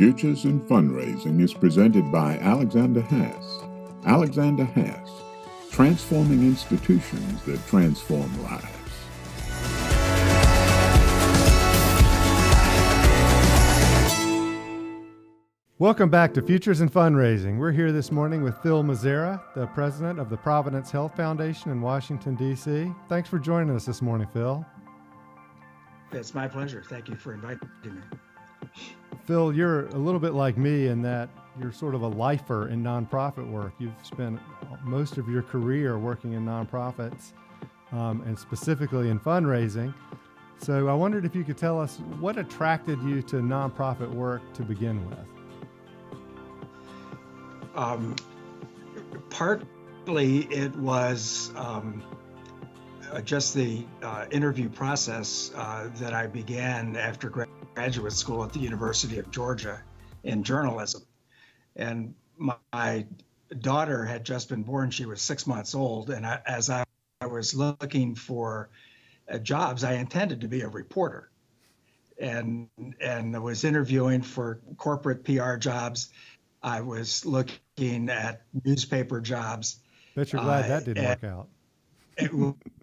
Futures in Fundraising is presented by Alexander Haas. Alexander Haas, transforming institutions that transform lives. Welcome back to Futures in Fundraising. We're here this morning with Phil Mazzara, the president of the Providence Health Foundation in Washington, D.C. Thanks for joining us this morning, Phil. It's my pleasure. Thank you for inviting me. Phil, you're a little bit like me in that you're sort of a lifer in nonprofit work. You've spent most of your career working in nonprofits and specifically in fundraising. So I wondered if you could tell us what attracted you to nonprofit work to begin with. Partly it was just the interview process that I began after graduate school at the University of Georgia in journalism. And my daughter had just been born. She was 6 months old. And as I was looking for jobs, I intended to be a reporter. And I was interviewing for corporate PR jobs. I was looking at newspaper jobs. Bet you're glad that didn't work out.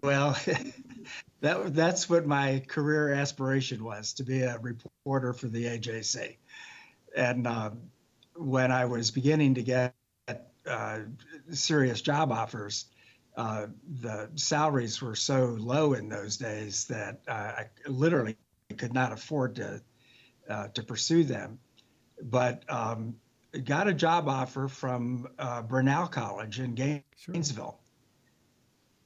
Well, that's what my career aspiration was, to be a reporter for the AJC. And when I was beginning to get serious job offers, the salaries were so low in those days that I literally could not afford to pursue them. But got a job offer from Burnell College in Gainesville.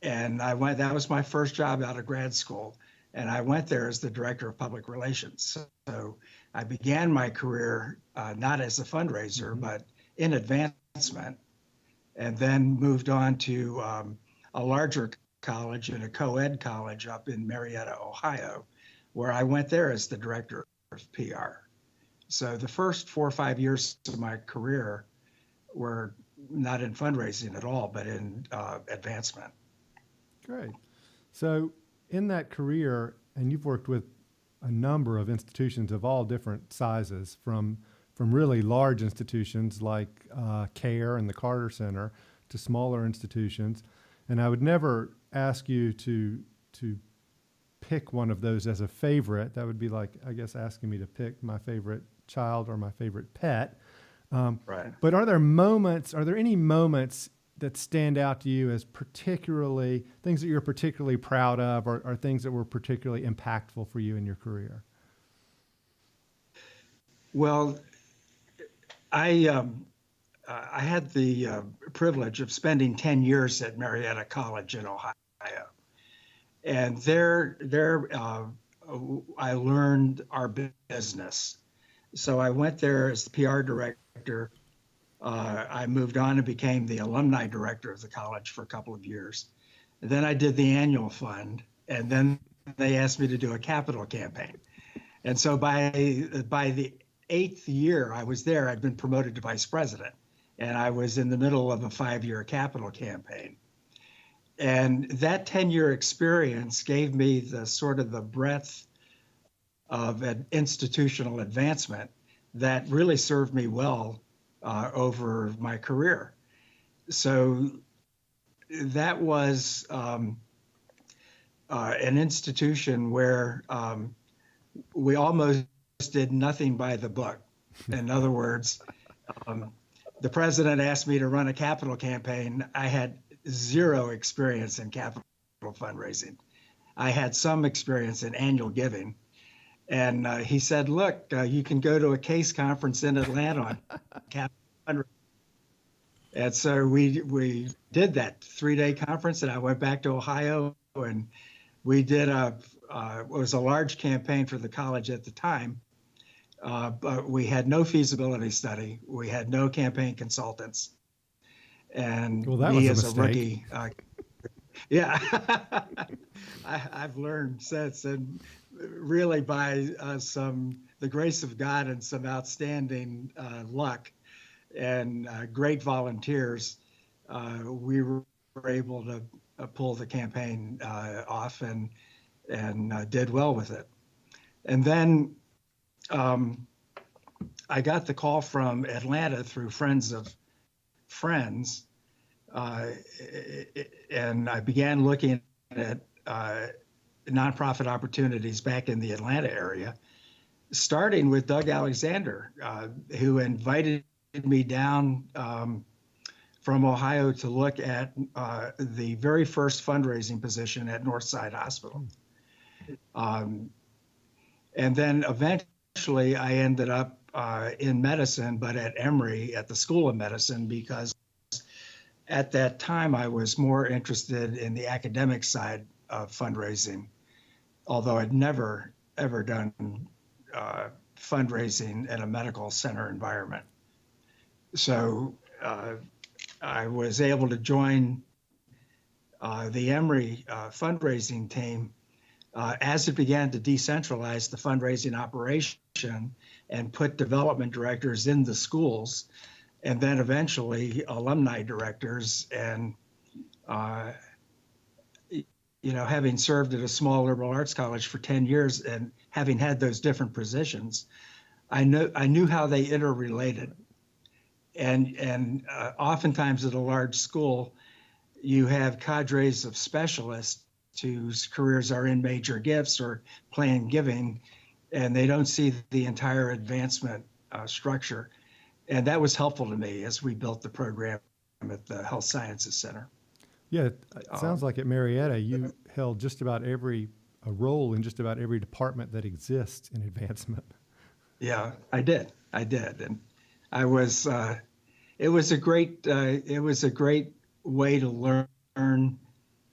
And I went, that was my first job out of grad school. And I went there as the director of public relations. So I began my career not as a fundraiser, but in advancement, and then moved on to a larger college and a co-ed college up in Marietta, Ohio, where I went there as the director of PR. So the first 4 or 5 years of my career were not in fundraising at all, but in advancement. Great. So in that career, and you've worked with a number of institutions of all different sizes, from really large institutions like CARE and the Carter Center to smaller institutions. And I would never ask you to pick one of those as a favorite. That would be like, I guess, asking me to pick my favorite child or my favorite pet. Right. But are there any moments that stand out to you as particularly things that you're particularly proud of, or things that were particularly impactful for you in your career? Well, I had the privilege of spending 10 years at Marietta College in Ohio. And there I learned our business. So I went there as the PR director. I moved on and became the alumni director of the college for a couple of years. And then I did the annual fund, and then they asked me to do a capital campaign. And so by the 8th year I was there, I'd been promoted to vice president, and I was in the middle of a 5-year capital campaign. And that 10-year experience gave me the sort of the breadth of an institutional advancement that really served me well over my career. So that was an institution where we almost did nothing by the book. In other words, the president asked me to run a capital campaign. I had zero experience in capital fundraising. I had some experience in annual giving. And he said, look, you can go to a case conference in Atlanta on capital fundraising. And so we did that 3-day conference, and I went back to Ohio, and we did it was a large campaign for the college at the time, but we had no feasibility study. We had no campaign consultants. And well, that me was a as mistake. a rookie, yeah, I've learned since, and really by the grace of God and some outstanding luck and great volunteers, we were able to pull the campaign off and did well with it. And then I got the call from Atlanta through friends of friends, and I began looking at nonprofit opportunities back in the Atlanta area, starting with Doug Alexander, who invited me down from Ohio to look at the very first fundraising position at Northside Hospital. And then eventually I ended up in medicine, but at Emory at the School of Medicine, because at that time I was more interested in the academic side of fundraising, although I'd never, ever done fundraising in a medical center environment. So I was able to join the Emory fundraising team as it began to decentralize the fundraising operation and put development directors in the schools, and then eventually alumni directors. And having served at a small liberal arts college for 10 years and having had those different positions, I knew how they interrelated. And oftentimes at a large school, you have cadres of specialists whose careers are in major gifts or planned giving, and they don't see the entire advancement structure. And that was helpful to me as we built the program at the Health Sciences Center. Yeah, it sounds like at Marietta, you held just about a role in just about every department that exists in advancement. Yeah, I did. And I was, it was a great way to learn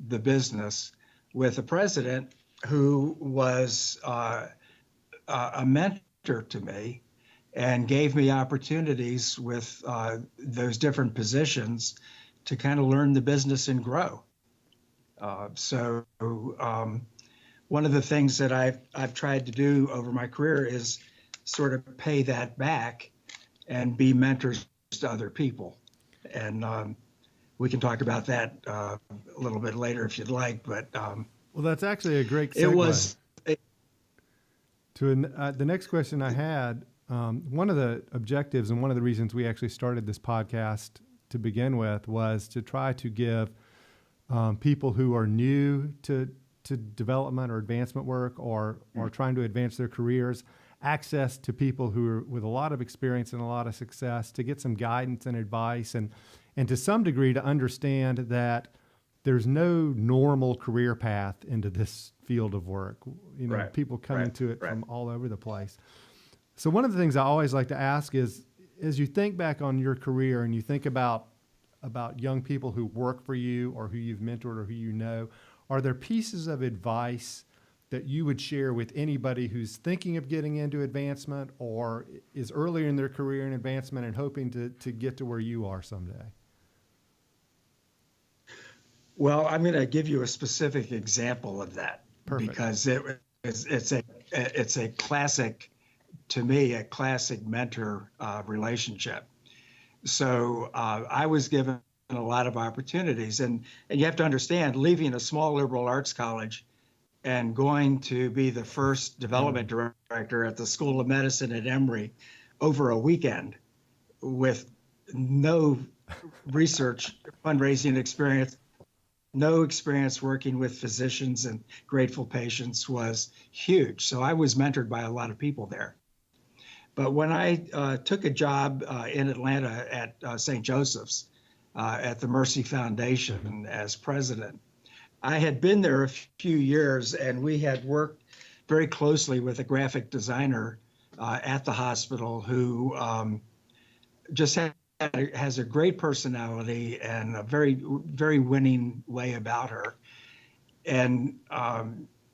the business with a president who was a mentor to me and gave me opportunities with those different positions to kind of learn the business and grow. So one of the things that I've tried to do over my career is sort of pay that back and be mentors to other people. And we can talk about that a little bit later if you'd like. But well, that's actually a great segue. It was the next question I had. One of the objectives and one of the reasons we actually started this podcast to begin with was to try to give people who are new to development or advancement work or trying to advance their careers access to people who are with a lot of experience and a lot of success, to get some guidance and advice and to some degree to understand that there's no normal career path into this field of work. Right. People come into it from all over the place. So one of the things I always like to ask is, as you think back on your career and you think about young people who work for you or who you've mentored or who you know, are there pieces of advice that you would share with anybody who's thinking of getting into advancement or is earlier in their career in advancement and hoping to get to where you are someday? Well, I'm going to give you a specific example of that. Perfect. Because it's a classic, to me, a classic mentor relationship. So I was given a lot of opportunities, and you have to understand, leaving a small liberal arts college and going to be the first development director at the School of Medicine at Emory over a weekend with no research fundraising experience, no experience working with physicians and grateful patients was huge. So I was mentored by a lot of people there. But when I took a job in Atlanta at St. Joseph's at the Mercy Foundation as president, I had been there a few years and we had worked very closely with a graphic designer at the hospital who just has a great personality and a very, very winning way about her. And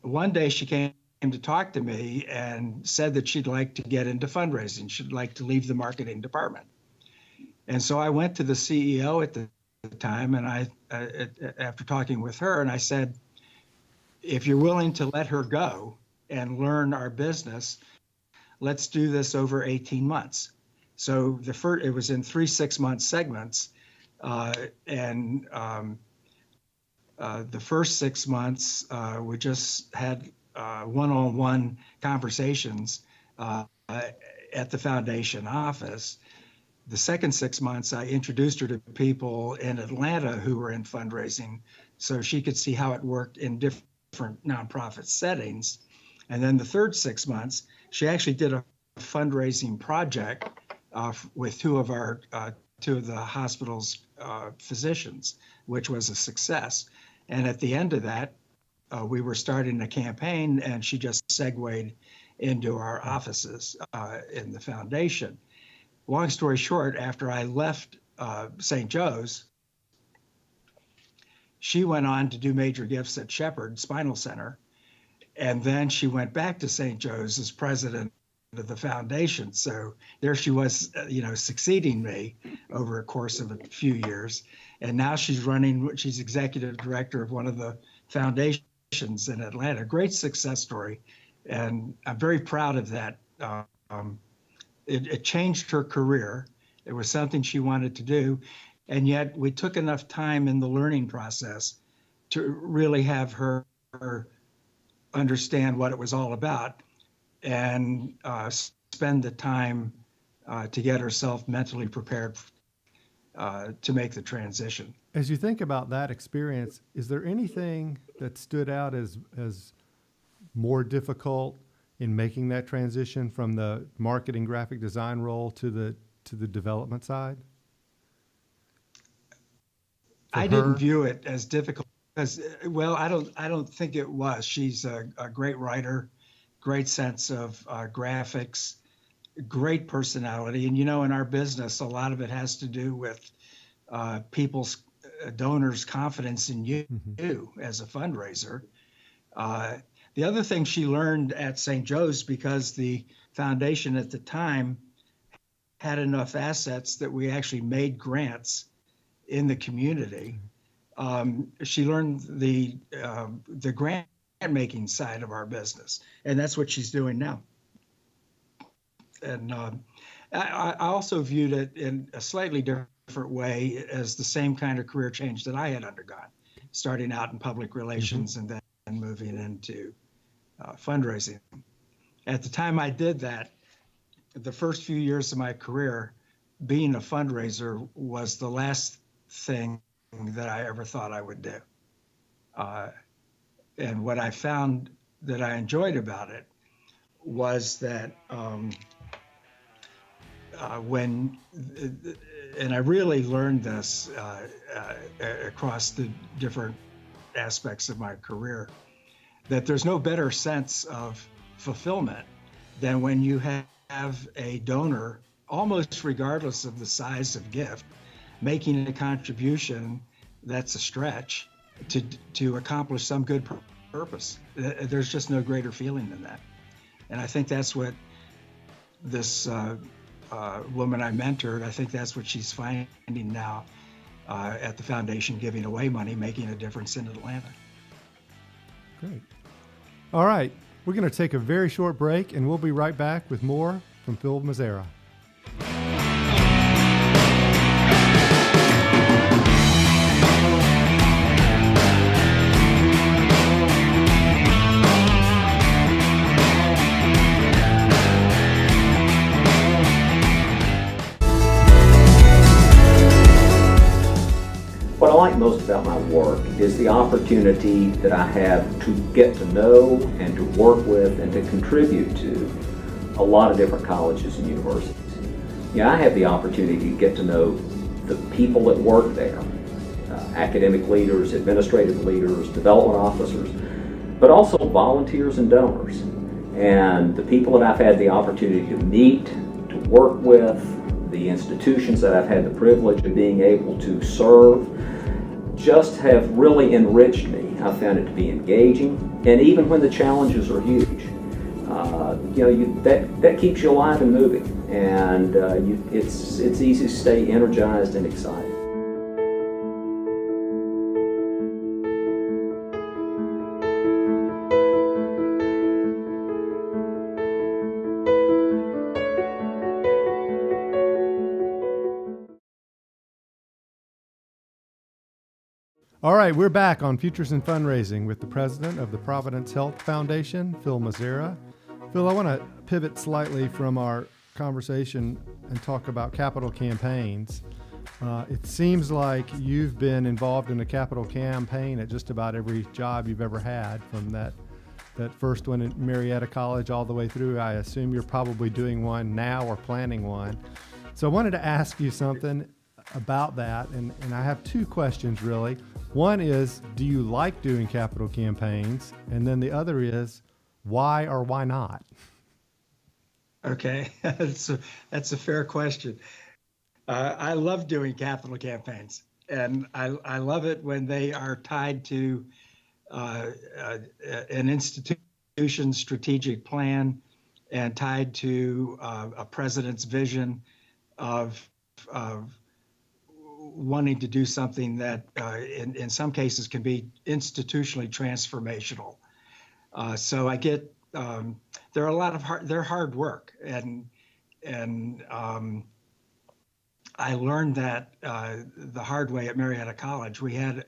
one day she came to talk to me and said that she'd like to get into fundraising. She'd like to leave the marketing department. And so I went to the CEO at the time, and I, after talking with her, and I said, if you're willing to let her go and learn our business, let's do this over 18 months. So it was in 3 6-month segments, and the first 6 months we just had one-on-one conversations, at the foundation office. The second 6 months, I introduced her to people in Atlanta who were in fundraising so she could see how it worked in different nonprofit settings. And then the third 6 months, she actually did a fundraising project with two of the hospital's physicians, which was a success. And at the end of that, we were starting a campaign, and she just segued into our offices in the foundation. Long story short, after I left St. Joe's, she went on to do major gifts at Shepherd Spinal Center. And then she went back to St. Joe's as president of the foundation. So there she was, succeeding me over a course of a few years. And now she's executive director of one of the foundations in Atlanta. Great success story. And I'm very proud of that. It changed her career. It was something she wanted to do. And yet we took enough time in the learning process to really have her understand what it was all about and spend the time to get herself mentally prepared to make the transition. As you think about that experience, is there anything that stood out as more difficult in making that transition from the marketing graphic design role to the development side? I didn't view it as difficult because, I don't think it was. She's a great writer, great sense of graphics, great personality. And, in our business, a lot of it has to do with people's donors' confidence in you as a fundraiser. The other thing she learned at St. Joe's, because the foundation at the time had enough assets that we actually made grants in the community. She learned the grant making side of our business, and that's what she's doing now. And I also viewed it in a slightly different way as the same kind of career change that I had undergone, starting out in public relations and then moving into fundraising. At the time I did that, the first few years of my career, being a fundraiser was the last thing that I ever thought I would do. And what I found that I enjoyed about it was that and I really learned this across the different aspects of my career, that there's no better sense of fulfillment than when you have a donor, almost regardless of the size of gift, making a contribution that's a stretch to accomplish some good purpose. There's just no greater feeling than that. And I think that's what this woman I mentored, I think that's what she's finding now at the foundation, giving away money, making a difference in Atlanta. Great. All right, we're going to take a very short break, and we'll be right back with more from Phil Mazzara. What I like most about my work is the opportunity that I have to get to know and to work with and to contribute to a lot of different colleges and universities. I have the opportunity to get to know the people that work there, academic leaders, administrative leaders, development officers, but also volunteers and donors. And the people that I've had the opportunity to meet, to work with, the institutions that I've had the privilege of being able to serve, just have really enriched me. I found it to be engaging, and even when the challenges are huge, that keeps you alive and moving, and it's easy to stay energized and excited. All right, we're back on Futures in Fundraising with the president of the Providence Health Foundation, Phil Mazzara. Phil, I want to pivot slightly from our conversation and talk about capital campaigns. It seems like you've been involved in a capital campaign at just about every job you've ever had, from that first one at Marietta College all the way through. I assume you're probably doing one now or planning one. So I wanted to ask you something about that, and I have two questions really. One is, do you like doing capital campaigns? And then the other is, why or why not? Okay, that's a fair question. I love doing capital campaigns, and I love it when they are tied to an institution's strategic plan and tied to a president's vision of wanting to do something that in some cases can be institutionally transformational. So I get they're a lot of they're hard work, and I learned that the hard way at Marietta College. We had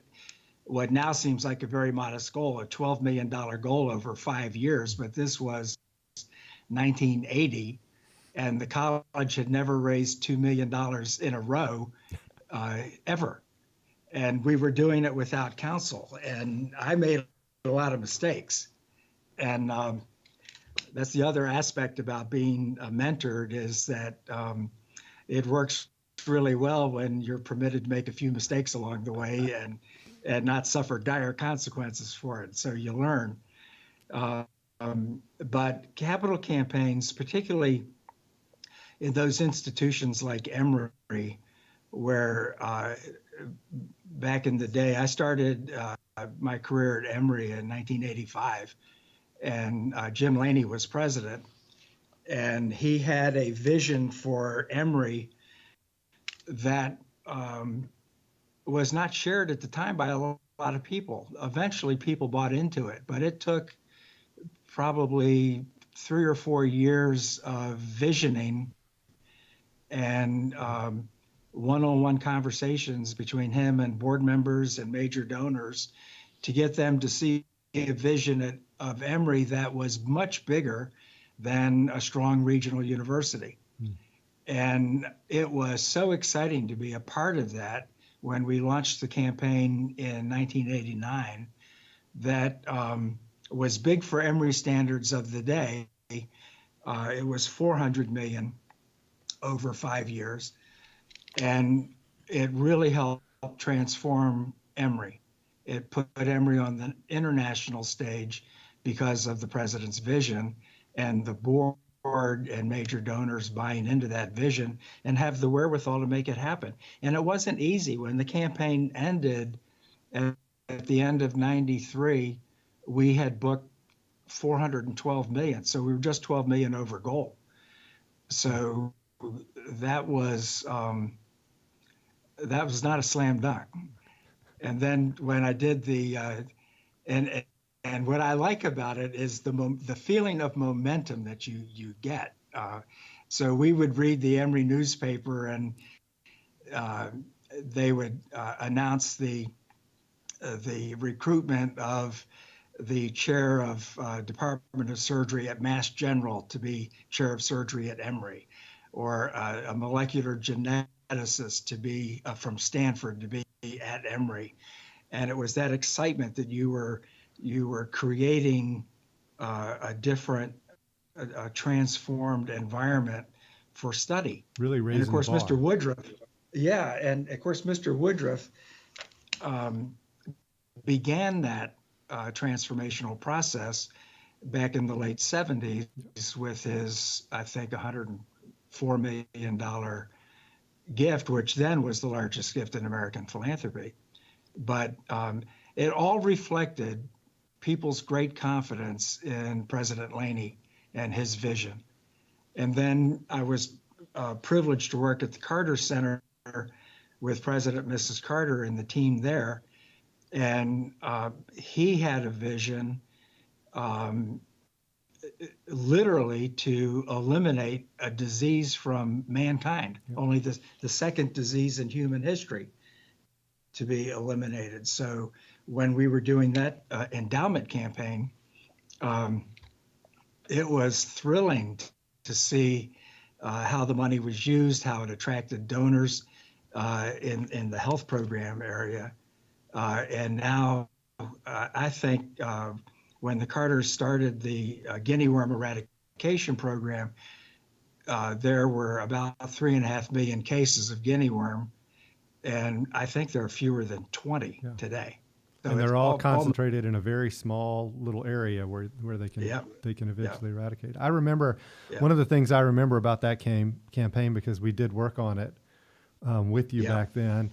what now seems like a very modest goal, a $12 million goal over 5 years, but this was 1980, and the college had never raised $2 million in a row ever. And we were doing it without counsel, and I made a lot of mistakes. And that's the other aspect about being mentored, is that it works really well when you're permitted to make a few mistakes along the way and not suffer dire consequences for it. So you learn. But capital campaigns, particularly in those institutions like Emory, where back in the day, I started my career at Emory in 1985, and Jim Laney was president, and he had a vision for Emory that was not shared at the time by a lot of people. Eventually, people bought into it, but it took probably 3 or 4 years of visioning and one-on-one conversations between him and board members and major donors to get them to see a vision of Emory that was much bigger than a strong regional university. And it was so exciting to be a part of that when we launched the campaign in 1989 that was big for Emory standards of the day. It was $400 million over 5 years. And it really helped transform Emory. It put Emory on the international stage because of the president's vision and the board and major donors buying into that vision and have the wherewithal to make it happen. And it wasn't easy. When the campaign ended at the end of 93, we had booked 412 million. So we were just 12 million over goal. So that was not a slam dunk. And then when I did and what I like about it is the feeling of momentum that you get. So we would read the Emory newspaper, and they would announce the recruitment of the chair of Department of Surgery at Mass General to be chair of surgery at Emory, or a molecular geneticist to be from Stanford to be at Emory. And it was that excitement that you were creating a different, a transformed environment for study. Really raising the bar. And of course, Mr. Woodruff, Mr. Woodruff began that transformational process back in the late 70s with his, I think, $104 million gift, which then was the largest gift in American philanthropy. But it all reflected people's great confidence in President Laney and his vision. And then I was privileged to work at the Carter Center with President and Mrs. Carter and the team there. And he had a vision literally to eliminate a disease from mankind, only the second disease in human history to be eliminated. So when we were doing that endowment campaign, it was thrilling to see how the money was used, how it attracted donors in the health program area. And now I think when the Carters started the guinea worm eradication program, there were about 3.5 million cases of guinea worm, and I think there are fewer than 20 today. So and they're all concentrated in a very small little area where they can eventually eradicate. I remember one of the things I remember about that campaign, because we did work on it with you back then,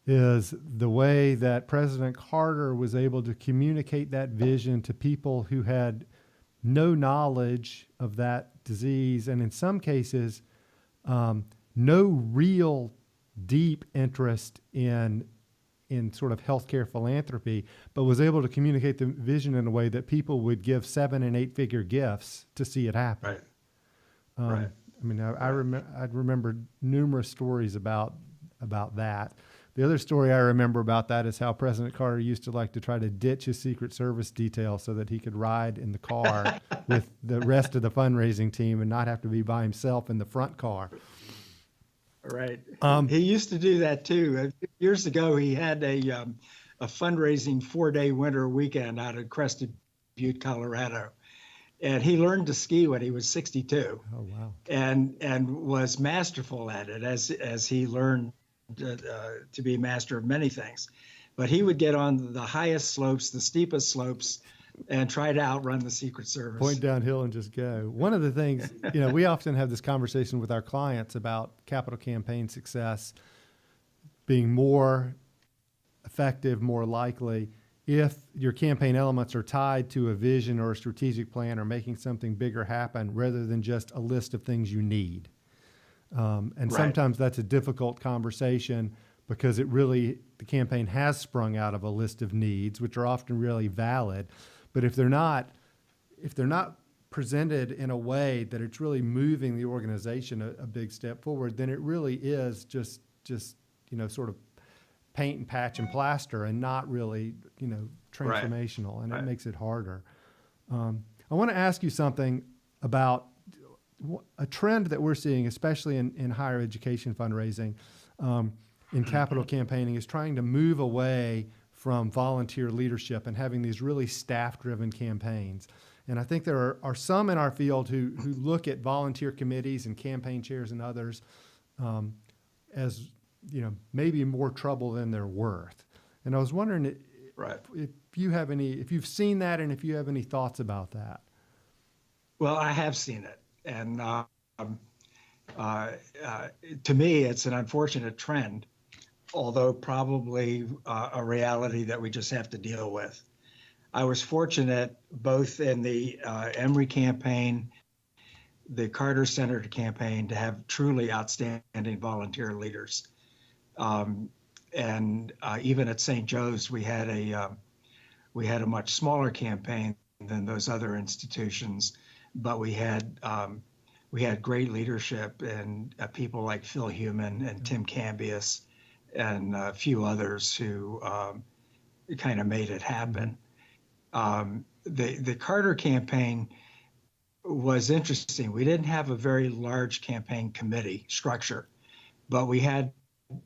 is the way that President Carter was able to communicate that vision to people who had no knowledge of that disease, and in some cases, no real deep interest in sort of healthcare philanthropy, but was able to communicate the vision in a way that people would give 7- and 8-figure gifts to see it happen. Right. I mean, I remember numerous stories about that. The other story I remember about that is how President Carter used to like to try to ditch his Secret Service detail so that he could ride in the car with the rest of the fundraising team and not have to be by himself in the front car. Right. He used to do that too. Years ago, he had a fundraising 4-day winter weekend out at Crested Butte, Colorado. And he learned to ski when he was 62. Oh, wow. And was masterful at it as he learned to be master of many things. But he would get on the highest slopes, the steepest slopes, and try to outrun the Secret Service. Point downhill and just go. One of the things, we often have this conversation with our clients about capital campaign success being more effective, more likely if your campaign elements are tied to a vision or a strategic plan or making something bigger happen rather than just a list of things you need. And sometimes that's a difficult conversation because the campaign has sprung out of a list of needs, which are often really valid. But if they're not presented in a way that it's really moving the organization a big step forward, then it really is just sort of paint and patch and plaster and not really transformational, and it makes it harder. I want to ask you something about a trend that we're seeing, especially in higher education fundraising, in capital campaigning, is trying to move away from volunteer leadership and having these really staff-driven campaigns. And I think there are some in our field who look at volunteer committees and campaign chairs and others as maybe more trouble than they're worth. And I was wondering if you've seen that and if you have any thoughts about that. Well, I have seen it. And to me, it's an unfortunate trend, although probably a reality that we just have to deal with. I was fortunate both in the Emory campaign, the Carter Center campaign, to have truly outstanding volunteer leaders. And even at St. Joe's, we had a much smaller campaign than those other institutions, but we had great leadership and people like Phil Heumann and Tim Cambias and a few others who kind of made it happen. The Carter campaign was interesting. We didn't have a very large campaign committee structure, but we had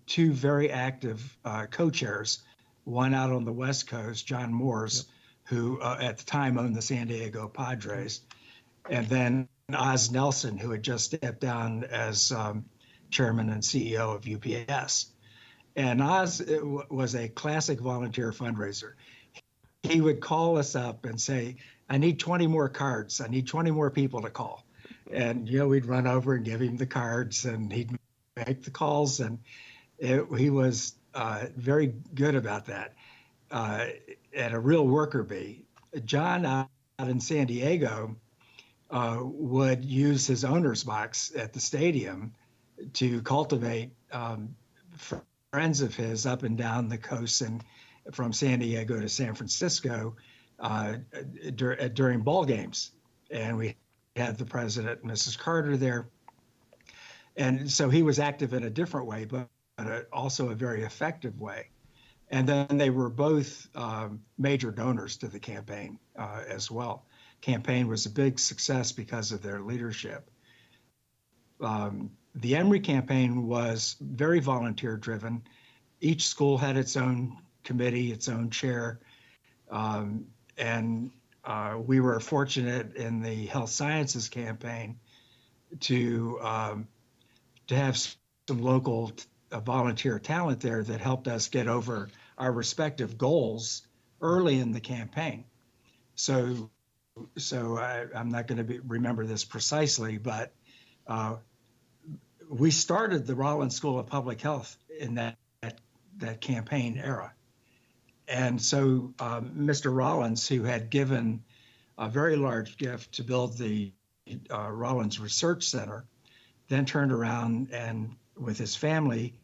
two very active co-chairs, one out on the West Coast, John Moores, who at the time owned the San Diego Padres, and then Oz Nelson, who had just stepped down as chairman and CEO of UPS. And Oz was a classic volunteer fundraiser. He would call us up and say, I need 20 more cards. I need 20 more people to call. And, we'd run over and give him the cards, and he'd make the calls. And he was very good about that, and a real worker bee. John out in San Diego would use his owner's box at the stadium to cultivate friends of his up and down the coast and from San Diego to San Francisco during ball games. And we had the president and Mrs. Carter there. And so he was active in a different way, but also a very effective way. And then they were both major donors to the campaign as well. Campaign was a big success because of their leadership. the Emory campaign was very volunteer driven. Each school had its own committee, its own chair. And we were fortunate in the health sciences campaign to have some local volunteer talent there that helped us get over our respective goals early in the campaign. So I'm not going to remember this precisely, but we started the Rollins School of Public Health in that campaign era. And so Mr. Rollins, who had given a very large gift to build the Rollins Research Center, then turned around and with his family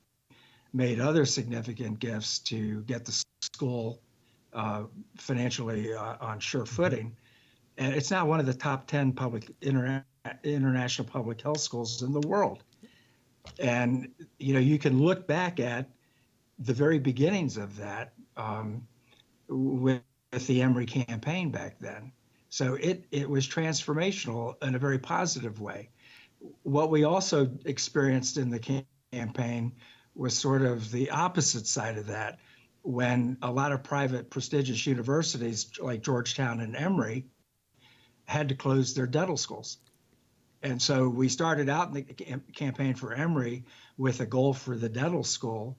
made other significant gifts to get the school financially on sure footing. And it's now one of the top 10 international public health schools in the world. And, you can look back at the very beginnings of that with the Emory campaign back then. So it was transformational in a very positive way. What we also experienced in the campaign was sort of the opposite side of that, when a lot of private prestigious universities like Georgetown and Emory had to close their dental schools. And so we started out in the campaign for Emory with a goal for the dental school,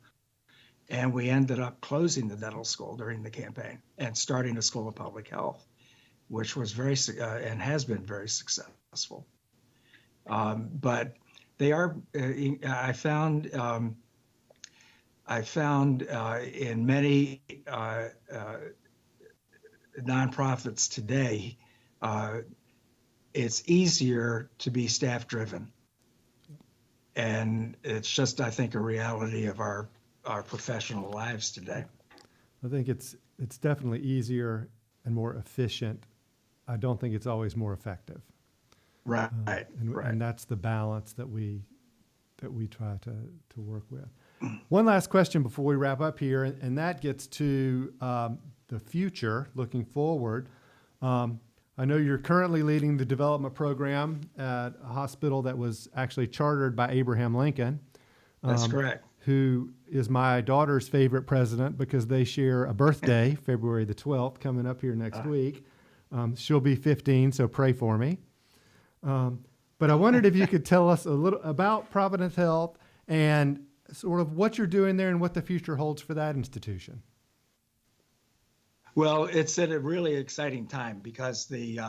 and we ended up closing the dental school during the campaign and starting a school of public health, which was very and has been very successful. But they are, I found in many nonprofits today, it's easier to be staff driven. And it's just, I think, a reality of our professional lives today. I think it's definitely easier and more efficient. I don't think it's always more effective. Right. And that's the balance that we try to work with. One last question before we wrap up here, and that gets to the future, looking forward. I know you're currently leading the development program at a hospital that was actually chartered by Abraham Lincoln. That's correct. Who is my daughter's favorite president because they share a birthday, February the 12th, coming up here next week. She'll be 15, so pray for me. But I wondered if you could tell us a little about Providence Health and sort of what you're doing there and what the future holds for that institution. Well, it's at a really exciting time because the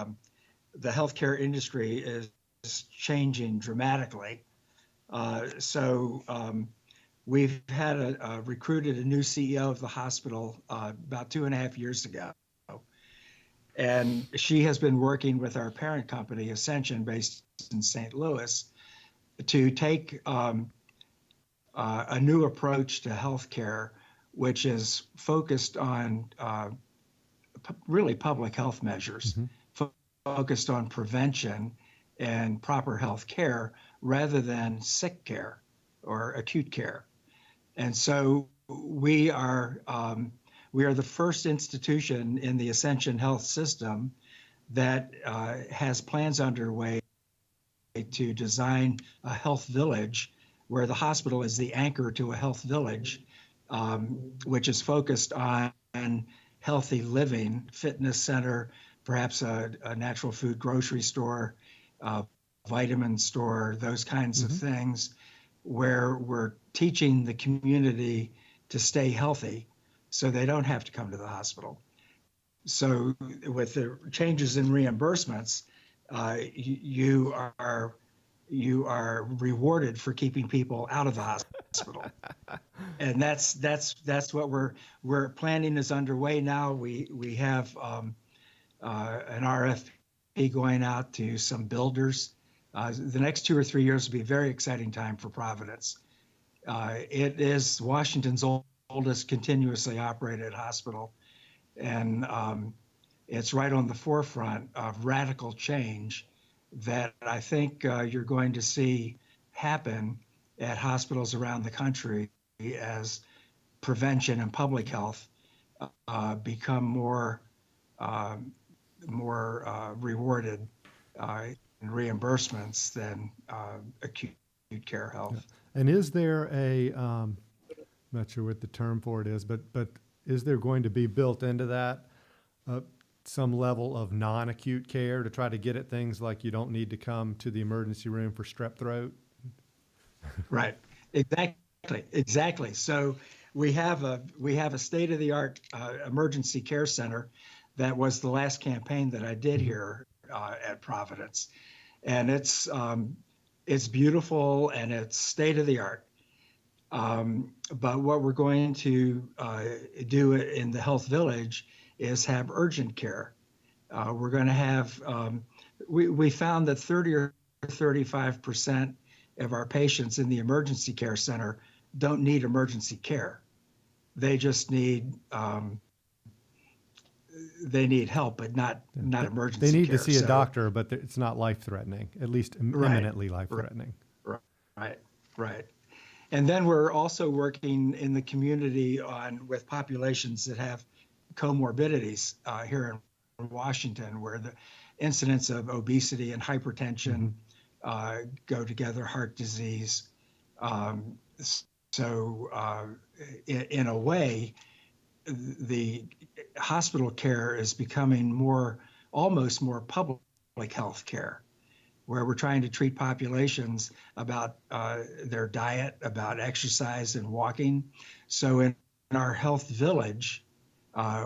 healthcare industry is changing dramatically. We've had recruited a new CEO of the hospital about 2.5 years ago. And she has been working with our parent company, Ascension, based in St. Louis, to take a new approach to healthcare, which is focused on really public health measures, focused on prevention and proper health care rather than sick care or acute care. And so we are the first institution in the Ascension Health system that has plans underway to design a health village where the hospital is the anchor to a health village, which is focused on healthy living, fitness center, perhaps a natural food grocery store, vitamin store, those kinds of things, where we're teaching the community to stay healthy so they don't have to come to the hospital. So with the changes in reimbursements, you are rewarded for keeping people out of the hospital. And that's what we're planning is underway now. We have an RFP going out to some builders. The next 2 or 3 years will be a very exciting time for Providence. It is Washington's oldest continuously operated hospital, and it's right on the forefront of radical change that I think you're going to see happen at hospitals around the country as prevention and public health become more rewarded in reimbursements than acute care health. And is there I'm not sure what the term for it is, but is there going to be built into that some level of non-acute care to try to get at things like you don't need to come to the emergency room for strep throat? Right. Exactly. So we have a state-of-the-art emergency care center. That was the last campaign that I did here at Providence, and it's beautiful and it's state-of-the-art. But what we're going to do in the health village is have urgent care. We're going to have, we found that 30 or 35% of our patients in the emergency care center don't need emergency care. They just need, they need help, but not emergency care. They need to see a doctor, but it's not life-threatening, at least imminently life-threatening. Right. And then we're also working in the community with populations that have comorbidities here in Washington, where the incidence of obesity and hypertension go together, heart disease. In a way, the hospital care is becoming almost more public health care, where we're trying to treat populations about their diet, about exercise and walking. So in our health village,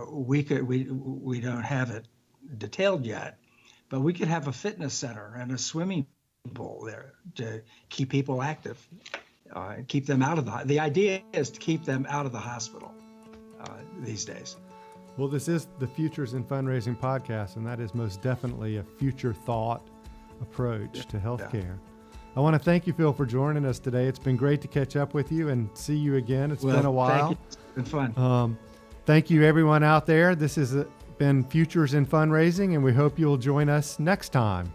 we don't have it detailed yet, but we could have a fitness center and a swimming pool there to keep people active, keep them out of the idea is to keep them out of the hospital these days. Well, this is the Futures in Fundraising podcast, and that is most definitely a future thought approach to healthcare. I want to thank you, Phil, for joining us today. It's been great to catch up with you and see you again. It's been a while. Thank you. It's been fun. Thank you, everyone out there. This has been Futures in Fundraising, and we hope you'll join us next time.